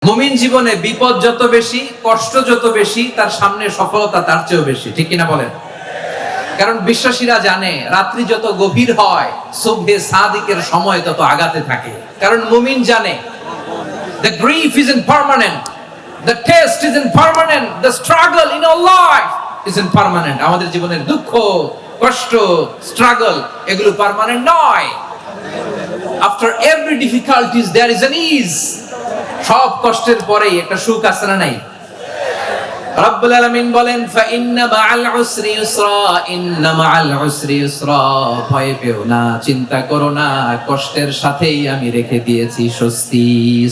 মুমিন জীবনে বিপদ যত বেশি, কষ্ট যত বেশি, তার সামনে সফলতা তার চেয়েও বেশি। ঠিক কিনা বলেন? কারণ বিশ্বাসীরা জানে রাত্রি যত গভীর হয়, সুবহে সাদিকের সময় তত আগাতে থাকে। কারণ মুমিন জানে the grief isn't permanent, the test isn't permanent, the struggle in our life isn't permanent. আমাদের জীবনের দুঃখ, কষ্ট, struggle এগুলো পার্মানেন্ট নয়। After every difficulties there is an ease. সব কষ্টের পরেই একটা সুখ আছে না নাই? রব্বুল আলামিন বলেন ফা ইন্না মাআল উসরি ইউসরা, ইন্না মাআল উসরি ইউসরা। ভয় পেও না, চিন্তা করো না, কষ্টের সাথেই আমি রেখে দিয়েছি স্বস্তি।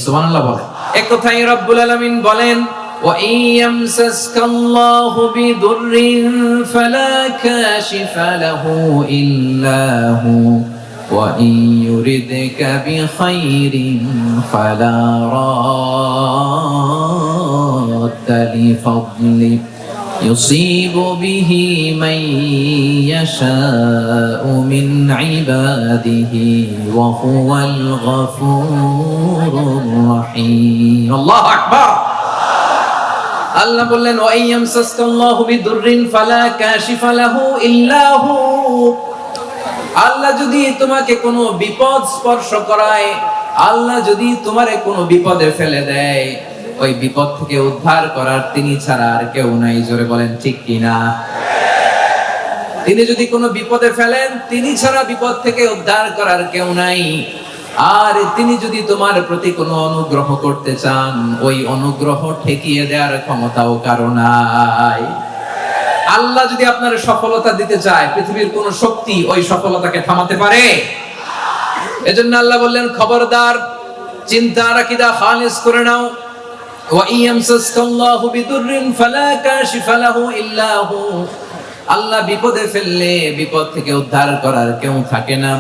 সুবহানাল্লাহ বলেন। এক কথাই রব্বুল আলামিন বলেন ওয়া ইয়ামসাসকাল্লাহু বিদুররিন ফালা কাশিফা লাহু ইল্লা হু وَإِن يُرِدْكَ بِخَيْرٍ فَلَا رَادَّ لِفَضْلِهِ يُصِيبُ بِهِ مَن يَشَاءُ مِنْ عِبَادِهِ وَهُوَ الْغَفُورُ الرَّحِيمُ الله أكبر আল্লাহ বললেন وَإِن يَمْسَسْكَ اللَّهُ بِضُرٍّ فَلَا كَاشِفَ لَهُ إِلَّا هُوَ। আল্লাহ যদি তোমাকে কোনো বিপদ স্পর্শ করায়, আল্লাহ যদি তোমারে কোনো বিপদে ফেলে দেয়, ওই বিপদ থেকে উদ্ধার করার তিনি ছাড়া আর কেউ নাই। জোরে বলেন ঠিক কিনা? তিনি যদি কোনো বিপদে ফেলেন, তিনি ছাড়া বিপদ থেকে উদ্ধার করার কেউ নাই। আর তিনি যদি তোমার প্রতি কোনো অনুগ্রহ করতে চান, ওই অনুগ্রহ ঠেকিয়ে দেওয়ার ক্ষমতাও কারো নাই। আল্লাহ যদি আপনার সফলতা দিতে চায়, পৃথিবীর কোন শক্তি ওই সফলতাকে থামাতে পারে? এজন্য আল্লাহ বললেন খবরদার, চিন্তার আকীদা খালিস করে নাও। ওয়া ইয়ামসাসকাল্লাহু বিদুররিন ফালা কাশিফা লাহু ইল্লা হু। আল্লাহ বিপদে ফেললে বিপদ থেকে উদ্ধার করার কেউ থাকে না।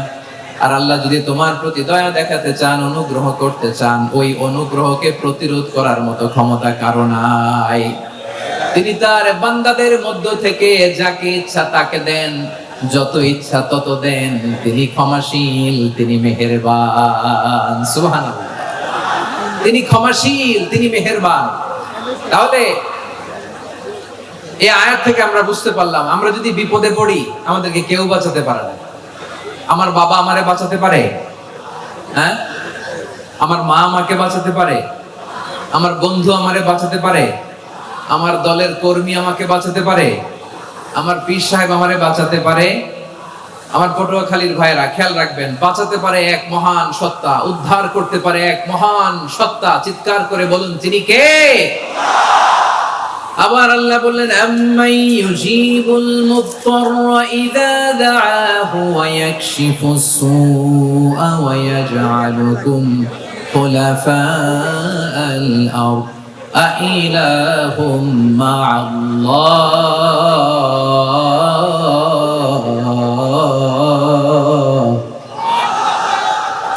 আর আল্লাহ যদি তোমার প্রতি দয়া দেখাতে চান, অনুগ্রহ করতে চান, ওই অনুগ্রহকে প্রতিরোধ করার মতো ক্ষমতা কারো নাই। তিনি তার বান্দাদের মধ্য থেকে যাকে ইচ্ছা তাকে দেন, যত ইচ্ছা তত দেন। তিনি ক্ষমাশীল, তিনি মেহেরবান। সুবহানাল্লাহ। তিনি ক্ষমাশীল, তিনি মেহেরবান। তাহলে এই আয়াত থেকে আমরা বুঝতে পারলাম, আমরা যদি বিপদে পড়ি আমাদেরকে কেউ বাঁচাতে পারে না। আমার বাবা আমারে বাঁচাতে পারে? হ্যাঁ? আমার মা আমাকে বাঁচাতে পারে? আমার বন্ধু আমারে বাঁচাতে পারে? আমার দলের কর্মী আমাকে বাঁচাতে পারে? আমার পীর সাহেব আমারে বাঁচাতে পারে? আমার পটুয়াখালীর ভাইরা খেয়াল রাখবেন, বাঁচাতে পারে এক মহান সত্তা, উদ্ধার করতে পারে এক মহান সত্তা। চিৎকার করে বলুন তিনি কে? আবার আল্লাহ বললেন আম্মান ইউজিবুল মুত্তাররা ইযা দাআহু ওয়া ইয়াকশিফুস সুআ ওয়া ইয়াজআলুকুম খুলাফাআল আরদ আইলাহুম মা'আল্লাহ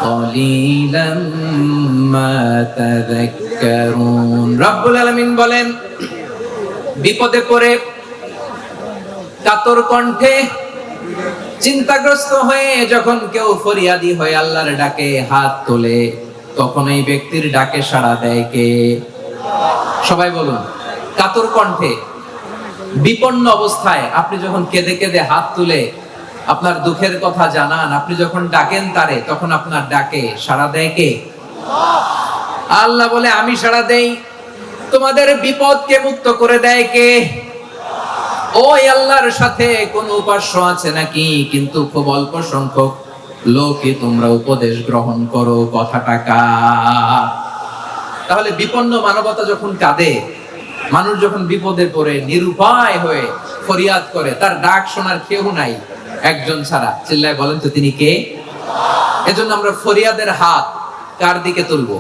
ক্বালিলাম মা তাযাক্কারুন। রব্বুল আলামিন বলেন বিপদে পড়ে কাতর কণ্ঠে চিন্তাগ্রস্ত হয়ে যখন কেউ ফরিয়াদি হয়ে আল্লাহর ডাকে হাত তোলে, তখন এই ব্যক্তির ডাকে সাড়া দেয় কে? সবাই বলুন। কাতর কণ্ঠে বিপন্ন অবস্থায় আপনি যখন কেঁদে কেঁদে হাত তুলে আপনার দুঃখের কথা জানান, আপনি যখন ডাকেন তারে, তখন আপনার ডাকে সাড়া দেয় কে? আল্লাহ বলে আমি সাড়া দেই। তোমাদের বিপদকে মুক্ত করে দেয় কে? ওই আল্লাহর সাথে কোন উপাস্য আছে নাকি? কিন্তু খুব অল্প সংখ্যক লোকই তোমরা উপদেশ গ্রহণ করো। কথাটা কার? তাহলে বিপন্ন মানবতা যখন কাঁদে, মানুষ যখন বিপদে পড়ে নিরুপায় হয়ে ফরিয়াদ করে, তার ডাক শোনার কেউ নাই একজন ছাড়া। চিল্লায় বলেন তো তিনি কে? এজন্য আমরা ফরিয়াদের হাত কার দিকে তুলবো?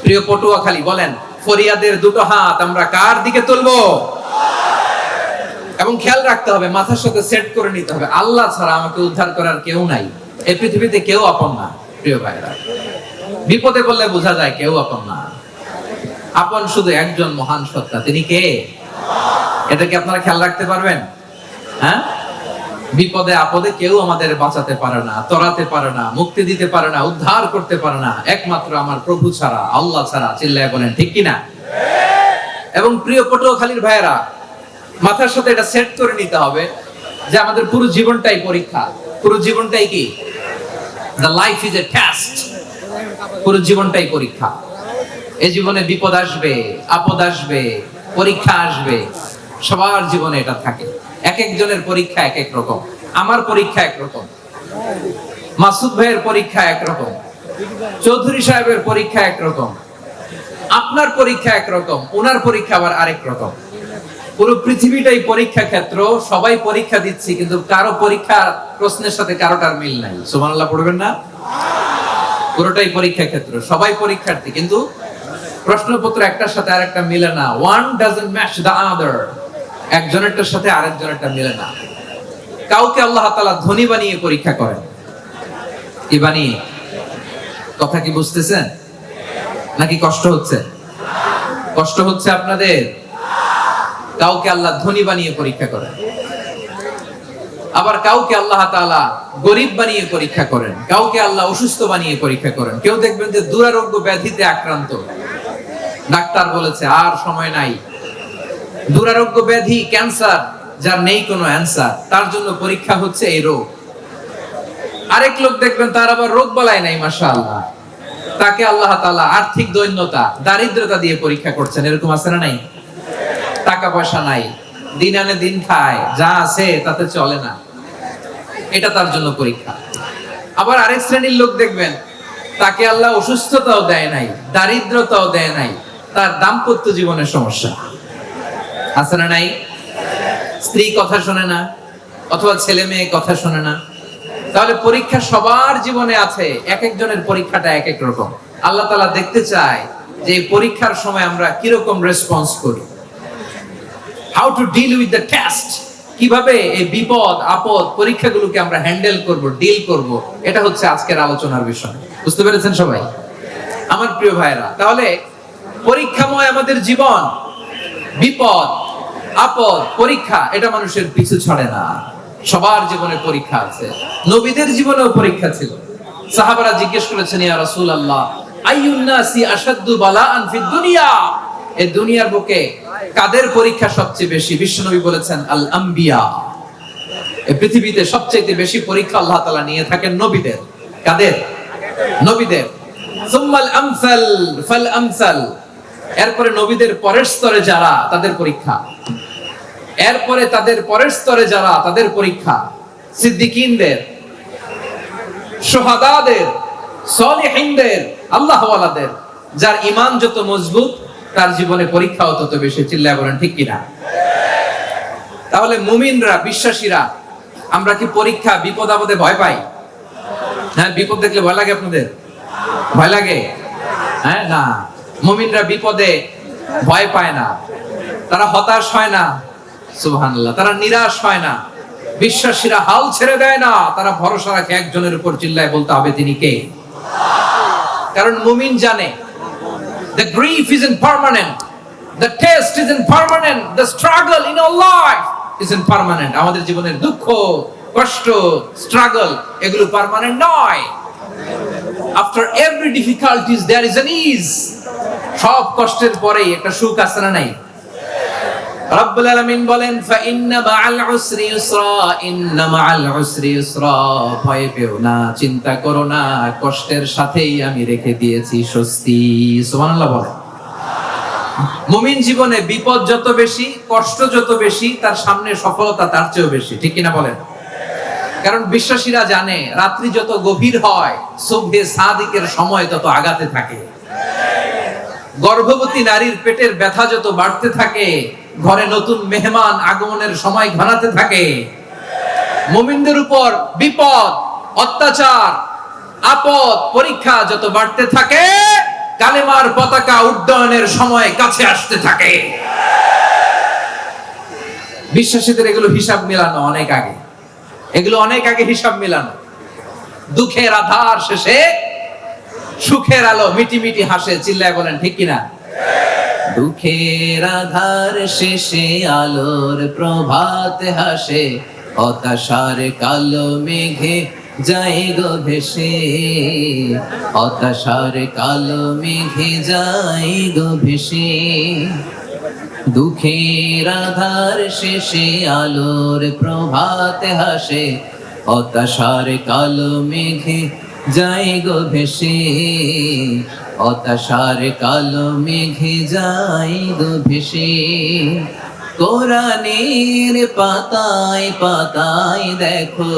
প্রিয় পটুয়াখালী বলেন, ফরিয়াদের দুটো হাত আমরা কার দিকে তুলবো? এবং খেয়াল রাখতে হবে, মাথার সাথে সেট করে নিতে হবে, আল্লাহ ছাড়া আমাকে উদ্ধার করার কেউ নাই। এই পৃথিবীতে কেউ আপন না। প্রিয় ভাইরা, বিপদে পড়লে বোঝা যায় কেউ আপন না। আপন শুধু একজন মহান সত্তা, তিনি কে? এটা কি আপনারা খেয়াল রাখতে পারবেন? হ্যাঁ, বিপদে আপদে কেউ আমাদের বাঁচাতে পারে না, তরাতে পারে না, মুক্তি দিতে পারে না, উদ্ধার করতে পারে না, একমাত্র আমার প্রভু ছাড়া, আল্লাহ ছাড়া। চিল্লায় বলেন ঠিক কিনা? এবং প্রিয় পটুয়াখালীর ভাইয়েরা, মাথার সাথে এটা সেট করে নিতে হবে যে আমাদের পুরো জীবনটাই পরীক্ষা। পুরো জীবনটাই কি? The life is a test. পুরো জীবনটাই পরীক্ষা। এই জীবনে বিপদ আসবে, আপদ আসবে, পরীক্ষা আসবে, সবার জীবনে এটা থাকে। এক একজনের পরীক্ষা এক এক রকম। আমার পরীক্ষা একরকম, মাসুদ ভাইয়ের পরীক্ষা একরকম, চৌধুরী সাহেবের পরীক্ষা একরকম, আপনার পরীক্ষা একরকম, ওনার পরীক্ষা আবার আরেক রকম। পুরো পৃথিবীটাই পরীক্ষা ক্ষেত্র, সবাই পরীক্ষা দিচ্ছি, কিন্তু কারো পরীক্ষা প্রশ্নের সাথে কারোটার মিল নাই। সুবহানাল্লাহ পড়বেন না? পুরোটাই পরীক্ষা ক্ষেত্র, সবাই পরীক্ষার্থী, কিন্তু প্রশ্নপত্র একটার সাথে আরেকটা মিলে না। One doesn't match the other. একজনেরটার সাথে আরেকজনেরটা মিলে না। কাউকে আল্লাহ তাআলা ধনী বানিয়ে পরীক্ষা করেন। কি বানিয়ে? কথা কি বুঝতেছেন নাকি কষ্ট হচ্ছে? কষ্ট হচ্ছে আপনাদের? কাউকে আল্লাহ ধনী বানিয়ে পরীক্ষা করেন, আবার কাউকে আল্লাহ তাআলা গরিব বানিয়ে পরীক্ষা করেন, কাউকে আল্লাহ অসুস্থ বানিয়ে পরীক্ষা করেন। কেউ দেখবেন যে দুরারোগ্য ব্যাধিতে আক্রান্ত, ডাক্তার বলেছে আর সময় নাই, দুরারোগ্য ব্যাধি, ক্যান্সার, যার নেই কোনো অ্যান্সার, তার জন্য পরীক্ষা হচ্ছে এই রোগ। আরেক লোক দেখবেন তার আবার রোগ বালাই নাই, মাশাআল্লাহ, তাকে আল্লাহ তাআলা আর্থিক দৈন্যতা, দারিদ্রতা দিয়ে পরীক্ষা করছেন। এরকম আছে না নাই? টাকা পয়সা নাই, দিন আনে দিন খায়, যা আছে তাতে চলে না, এটা তার জন্য পরীক্ষা। আবার আরেক শ্রেণীর লোক দেখবেন তাকে আল্লাহ অসুস্থতাও দেয় নাই, দারিদ্রতাও দেয় নাই, তার দাম্পত্য জীবনের সমস্যা আছে না নাই? স্ত্রী কথা শোনে না, অথবা ছেলে মেয়ে কথা শোনে না। তাহলে পরীক্ষা সবার জীবনে আছে, এক একজনের পরীক্ষাটা এক এক রকম। আল্লাহ তাআলা দেখতে চায় যে এই পরীক্ষার সময় আমরা কিরকম রেসপন্স করি। How to deal with the test, কিভাবে এই বিপদ আপদ পরীক্ষাগুলোকে আমরা হ্যান্ডেল করব, ডিল করব, এটা হচ্ছে আজকের আলোচনার বিষয়। বুঝতে পেরেছেন সবাই আমার প্রিয় ভাইরা? তাহলে পরীক্ষাময় আমাদের জীবন, বিপদ আপদ পরীক্ষা, এটা মানুষের পিছু ছাড়ে না। সবার জীবনে পরীক্ষা আছে। নবীদের জীবনেও পরীক্ষা ছিল। সাহাবারা জিজ্ঞেস করেছেন, ইয়া রাসূলুল্লাহ, আইয়ুন নাসি আশাদ্দু বালাআন ফিদ দুনিয়া, এই দুনিয়ার বুকে কাদের পরীক্ষা সবচেয়ে বেশি? বিশ্বনবী বলেছেন, আল আম্বিয়া। এই পৃথিবীতে সবচেয়ে বেশি পরীক্ষা আল্লাহ তাআলা নিয়ে থাকেন নবীদের। কাদের? নবীদের। সুম্মাল আমসাল ফাল আমসাল, এরপরে নবীদের পরের স্তরে যারা, তাদের পরীক্ষা। এরপরে তাদের পরের স্তরে যারা, তাদের পরীক্ষা। সিদ্দিকীনদের, শুহাদাদের, সলিহিনদের, আল্লাহওয়ালাদের। যার ঈমান যত মজবুত, তার জীবনে পরীক্ষাও তত বেশি। চিল্লায় বলেন ঠিক কিনা? তাহলে মুমিনরা, বিশ্বাসীরা, আমরা কি পরীক্ষা বিপদ আপদে ভয় পাই? হ্যাঁ, বিপদ দেখলে ভয় লাগে আপনাদের? ভয় লাগে? হ্যাঁ, না, মুমিনরা বিপদে ভয় পায় না, তারা হতাশ হয় না, সুবহানাল্লাহ, তারা নিরাশ হয় না। বিশ্বাসীরা হাল ছেড়ে দেয় না, তারা ভরসা রাখে একজনের উপর। চিল্লায় বলতে হবে তিনি কে? কারণ মুমিন জানে the grief isn't permanent, the test isn't permanent, the struggle in our life isn't permanent. আমাদের জীবনের দুঃখ, কষ্ট, স্ট্রাগল, এগুলো পার্মানেন্ট নয়। After every difficulties there is an ease. সব কষ্টের পরেই একটা সুখ আছে না নাই? রব্বুল আলামিন বলেন, ফা ইন্না মাআল উসরি ইউসরা, ইন্না মাআল উসরি ইউসরা, ভয় পেও না, চিন্তা করো না, কষ্টের সাথেই আমি রেখে দিয়েছি স্বস্তি। সুবহানাল্লাহ বলেন। মুমিন জীবনে বিপদ যত বেশি, কষ্ট যত বেশি, তার সামনে সফলতা তার চেয়েও বেশি। ঠিক কিনা বলেন? কারণ বিশ্বাসীরা জানে রাত্রি যত গভীর হয়, সুবহে সাদিকের সময় তত আগাতে থাকে। গর্ভবতী নারীর পেটের ব্যথা যত বাড়তে থাকে, ঘরে নতুন মেহমান আগমনের সময় ঘনাতে থাকে। মুমিনদের উপর বিপদ, অত্যাচার, আপদ, পরীক্ষা যত বাড়তে থাকে, কালেমার পতাকা উড্ডয়নের সময় কাছে আসতে থাকে। বিশ্বাসীদের এগুলো হিসাব মেলানো অনেক আগে, এগুলো অনেক আগে হিসাব মেলানো। দুঃখের আধার শেষে সুখের আলো মিটি মিটি হাসে। চিল্লায় বলেন ঠিক কিনা? দুঃখের আধার শেষে আলোর প্রভাত হাসে, হতাশার কালো মেঘে যায় গো ভেসে, হতাশার কালো মেঘে যায় গো ভেসে। দুঃখের আধার শেষে আলোর প্রভাতে হাসে, হতাশার কালো মেঘে যায় গো ভেসে, হতাশার কালো মেঘে যায় গো ভেসে। কোরআনের পাতায় পাতায় দেখো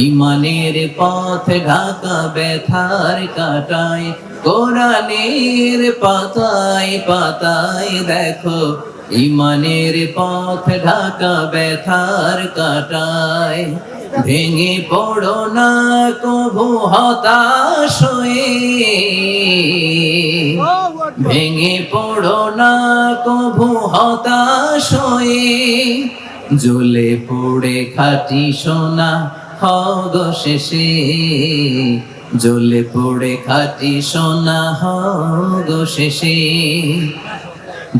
ঈমানের পথ ঢাকা ব্যথার কাটায়। কোরআনের পাতায় পাতায় দেখো ঈমানের পথ ঢাকা ব্যথার কাটায়। ভেঙে পড়ো না কভু হতাশ হয়ে, ভেঙে পড়ো না কভু হতাশ হয়ে। জ্বলে পড়ে খাঁটি সোনা হগ শেষে, জ্বলে পড়ে খাঁটি সোনা হগ শেষে।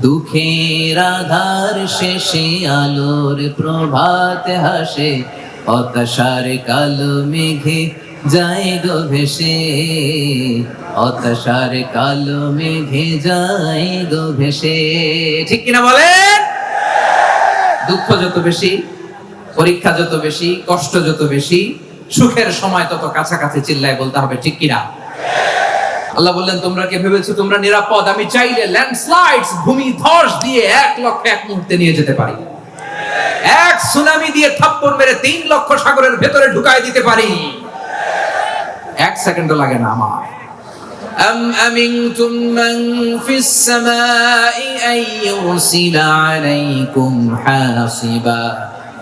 দুঃখের আধার শেষে আলোর প্রভাতে হাসে, হতাশার কালো মেঘে যায় গো ভেসে, হতাশার কালো মেঘে যায় গো ভেসে। ঠিক কিনা বলেন? দুঃখ যত বেশি, পরীক্ষা যত বেশি, কষ্ট যত বেশি, সুখের সময় তত কাছাকাছি চিল্লায় বলতে হবে ঠিক কিনা। আল্লাহ বললেন, তোমরা কি ভেবেছো তোমরা নিরাপদ? আমি চাইলে ল্যান্ডস্লাইডস, ভূমি ধস দিয়ে 1 লক্ষ এক মুহূর্তে নিয়ে যেতে পারি। এক সুনামি দিয়ে থাপ্পড় মেরে 3 লক্ষ সাগরের ভেতরে ঢুকায় দিতে পারি। 1 সেকেন্ডও লাগে না আমার। أم أمنتم من في السماء أن يرسل عليكم حاصبا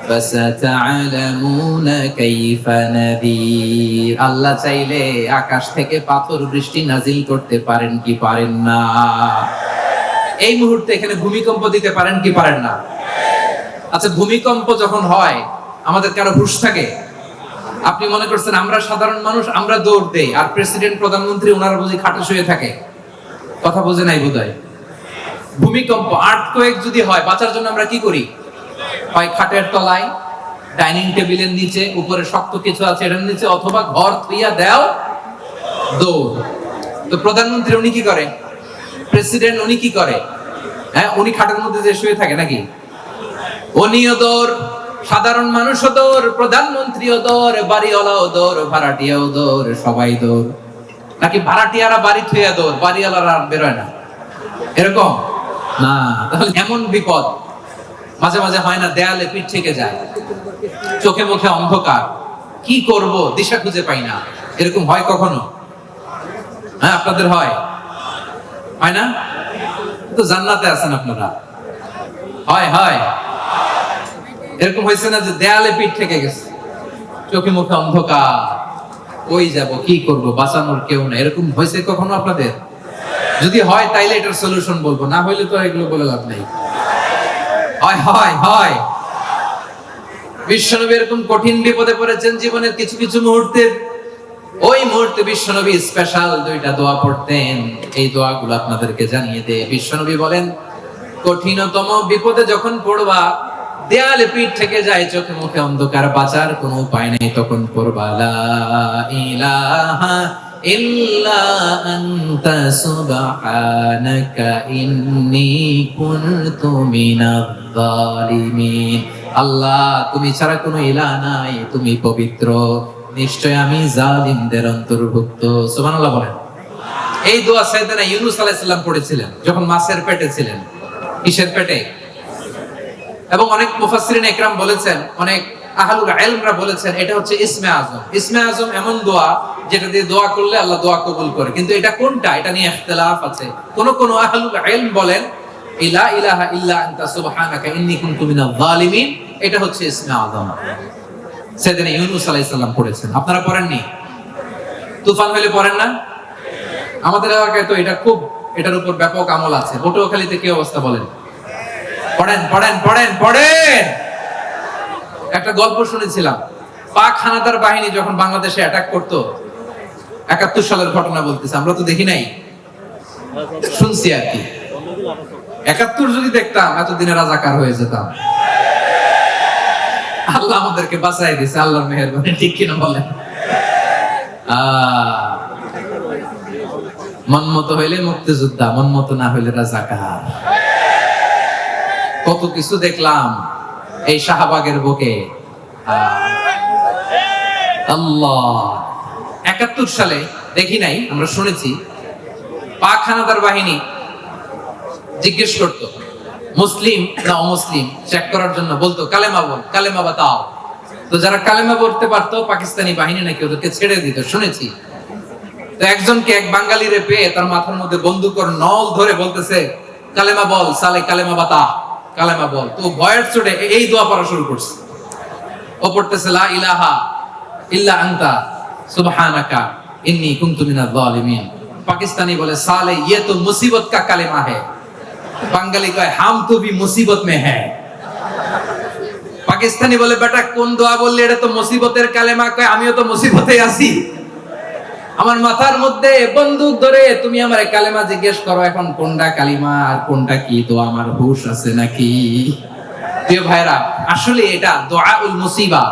فستعلمون كيف نذير। আল্লাহ চাইলে আকাশ থেকে পাথর বৃষ্টি নাজিল করতে পারেন কি পারেন না? এই মুহূর্তে এখানে ভূমিকম্প দিতে পারেন কি পারেন না? আচ্ছা, ভূমিকম্প যখন হয় আমাদের কারো হুঁশ থাকে? আপনি মনে করছেন আমরা সাধারণ মানুষ, আমরা দৌড় দেই, আর প্রেসিডেন্ট প্রধানমন্ত্রী ওনারা বুঝি খাটে শুয়ে থাকে? কথা বোঝে নাই বোধহয়। ভূমিকম্প, আর্থকোয়েক যদি হয়, বাঁচার জন্য আমরা কি করি? হয় খাটের তলায়, ডাইনিং টেবিলের নিচে, উপরে শক্ত কিছু আছে এটার নিচে, অথবা ঘর থুইয়া দেও দৌড়। তো প্রধানমন্ত্রী উনি কি করে? প্রেসিডেন্ট উনি কি করে? হ্যাঁ, উনি খাটের মধ্যে যে শুয়ে থাকে নাকি? উনিও দৌড়, সাধারণ মানুষও দৌড়, প্রধানমন্ত্রীও দৌড়, বাড়িওয়ালাও দৌড়, ভাড়াটিয়াও দৌড়, সবাই দৌড়। নাকি ভাড়াটিয়ারা বাড়ি থুইয়া দৌড়, বাড়িওয়ালারা আর বেরোয় না? এরকম না। তাহলে এমন বিপদ মাঝে মাঝে হয় না, দেয়ালে পিঠ থেকে যায়, চোখে মুখে অন্ধকার, কি করব দিশা খুঁজে পাই না, এরকম হয় কখনো? হ্যাঁ, আপনাদের হয়? হয় না? তো জান্নাতে আছেন আপনারা। হয় হয় এরকম হয়েছে না যে দেয়ালে পিঠ থেকে গেছে, চোখে মুখে অন্ধকার, ওই যাব কি করব, বাঁচানোর কেউ না, এরকম হয়েছে কখনো আপনাদের? যদি হয় তাইলে এটার সলিউশন বলবো, না হইলে তো এগুলো বলে লাভ নেই। হয় হয় হয় বিশ্বনবী এরকম কঠিন বিপদে পড়েছেন জীবনের কিছু কিছু মুহূর্তে। ওই মুহূর্তে বিশ্বনবী স্পেশাল 2টা দোয়া পড়তেন। এই দোয়াগুলো আপনাদেরকে জানিয়ে দেয়। বিশ্বনবী বলেন, কঠিনতম বিপদে যখন পড়বা, দেয়ালে পিঠ থেকে যায়, চোখে মুখে অন্ধকার, বাঁচার কোনো উপায় নেই, তখন পড়বা লা ইলাহা ইল্লা আনতা সুবহানাকা ইন্নী কুনতু মিনাজ জালিমিন। আল্লাহ, তুমি ছাড়া কোনো ইলাহ নাই, তুমি পবিত্র, নিশ্চয় আমি জালিমদের অন্তর্ভুক্ত। সুবহানাল্লাহ বলেন। এই দোয়া সাইয়েদনা ইউনূস আলাইহিস সালাম পড়েছিলেন যখন মাছের পেটে ছিলেন। কিসের পেটে? এবং অনেক মুফাসসিরিন ইকরাম বলেছেন, অনেক আহলুল ইলমরা বলেছেন, এটা হচ্ছে ইসমে আজম। ইসমে আজম এমন দোয়া যেটা দিয়ে দোয়া করলে আল্লাহ দোয়া কবুল করে, কিন্তু এটা কোনটা এটা নিয়ে ইখতিলাফ আছে। কোন কোন আহলুল ইলম বলেন লা ইলাহা ইল্লা আনতা সুবহানাকা ইন্নী কুনতু মিনাজ জালিমিন, এটা হচ্ছে ইসমে আজম। সাইয়েদনা ইউনূস আলাইহিস সালাম পড়েছেন, আপনারা পড়েননি? তুফান হইলে পড়েন না? আমাদের এলাকায় তো এটা খুব, এটার উপর ব্যাপক আমল আছে। পটুয়াখালীতে কি অবস্থা বলেন? পড়েন পড়েন পড়েন পড়েন। একটা গল্প শুনেছিলাম, পাক হানাদার বাহিনী যখন বাংলাদেশে অ্যাটাক করতো, 71 সালের ঘটনা বলতেছে, আমরা তো দেখি নাই, শুনছি আর কি। 71 যদি দেখতাম এতদিনে রাজাকার হয়ে যেতাম। আল্লাহ আমাদেরকে বাঁচাই দিয়েছে, আল্লাহর মেহেরবানি, ঠিক কিনা বলেন? মন মতো হইলে মুক্তিযোদ্ধা, মন মতো না হইলে রাজাকার। কত কিছু দেখলাম এই শাহবাগের বুকে। আল্লাহ 71 সালে দেখি নাই, আমরা শুনেছি পাক হানাদার বাহিনী জিজ্ঞেস করতো মুসলিম না অমুসলিম চেক করার জন্য, বলতো কালেমা বল, কালেমা বাতাও। তো যারা কালেমা পড়তে পারতো পাকিস্তানি বাহিনী নাকি ওদেরকে ছেড়ে দিত, শুনেছি। তো একজনকে, এক বাঙালিরে পেয়ে তার মাথার মধ্যে বন্দুকের নল ধরে বলতেছে কালেমা বল সালে, কালেমা বাতা, কালেমা বল। তো ভয়ের চোটে এই দোয়া পড়া শুরু করছে। ও পড়তেছে লা ইলাহা ইল্লা আনতা সুবহানাকা ইন্নী কুনতু মিনাজ জালিমিন। পাকিস্তানি বলে সালে ये तो मुसीबत का कलेमा है। বাঙালি কয় হাম তো ভি মুসিবত মে হ্যায়। পাকিস্তানি বলে বেটা কোন দোয়া বললি, এটা তো মুসিবতের কালেমা। কয় আমিও তো মুসিবতে আছি, আমার মাথার মধ্যে বন্দুক ধরে তুমি আমারে কালেমা জিজ্ঞেস করো, এখন কোনটা কালিমা আর কোনটা কি, তো আমার হুশ আছে নাকি? প্রিয় ভাইরা, আসলে এটা দুআউল মুসিবা,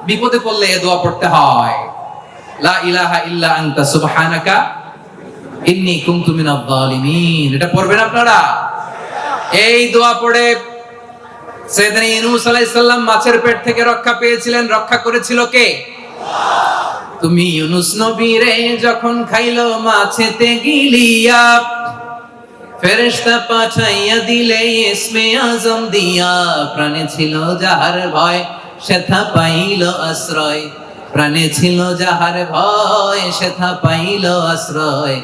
বিপদে পড়লে এই দোয়া পড়তে হয়। লা ইলাহা ইল্লা আনতা সুবহানাকা ইন্নী কুনতু মিনাজ জালিমিন। এটা পড়বেন আপনারা। এই দোয়া পড়ে সাইয়েদনা ইউনূস আলাইহিস সালাম মাছের পেট থেকে রক্ষা পেয়েছিলেন। রক্ষা করেছিল কে? তুমি ইউনূস নবীরে যখন খাইলো মাছেতে গিলিয়া, ফেরেশতা পাঠাইয়া দিলে ইসমে আজম দিয়া। প্রাণে ছিল যাহার ভয় সেথা পাইল আশ্রয়, প্রাণে ছিল যাহার ভয় সেথা পাইল আশ্রয়।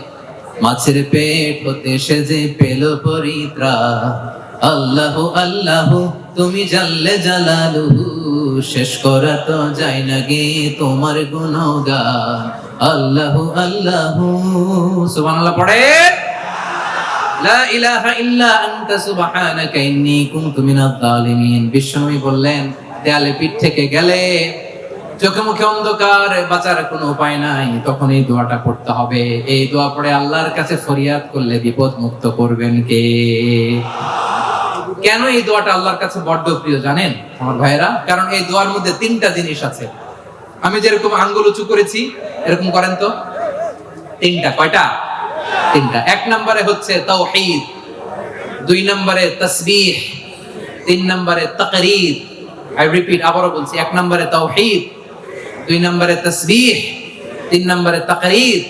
মাছের পেট হতে সে যে পেল পরিত্রাণ। আল্লাহু আল্লাহু তুমি জাল্লে জালালুহু, শেষ করা তো যায় না গে তোমার গুণগান। আল্লাহু আল্লাহু সুবহানাল্লাহ পড়ে। লা ইলাহা ইল্লা আনতা সুবহানাকা ইন্নী কুনতু মিনাজ জালিমিন। বিশ্বনবী বললেন দেয়ালে পিঠ থেকে গেলে, চোখে মুখে অন্ধকার, বাঁচার কোনো উপায় নাই, তখন এই দোয়াটা পড়তে হবে। এই দোয়া পড়ে আল্লাহর কাছে ফরিয়াদ করলে বিপদ মুক্ত করবেন কে? কেন এই দোয়াটা আল্লাহর কাছে বড্ড প্রিয় জানেন আমার ভাইয়েরা? কারণ এই দোয়ার মধ্যে 3টা জিনিস আছে। আমি যেরকম আঙ্গুল উঁচু করেছি এরকম করেন তো। 3টা। কয়টা? 3টা। 1 নম্বরে হচ্ছে তাওহীদ, 2 নম্বরে তাসবিহ, 3 নম্বরে তাকরীর। আই রিপিট, আবারও বলছি, 1 নম্বরে তাওহীদ, 2 নম্বরে তাসবিহ, 3 নম্বরে তাকরীর।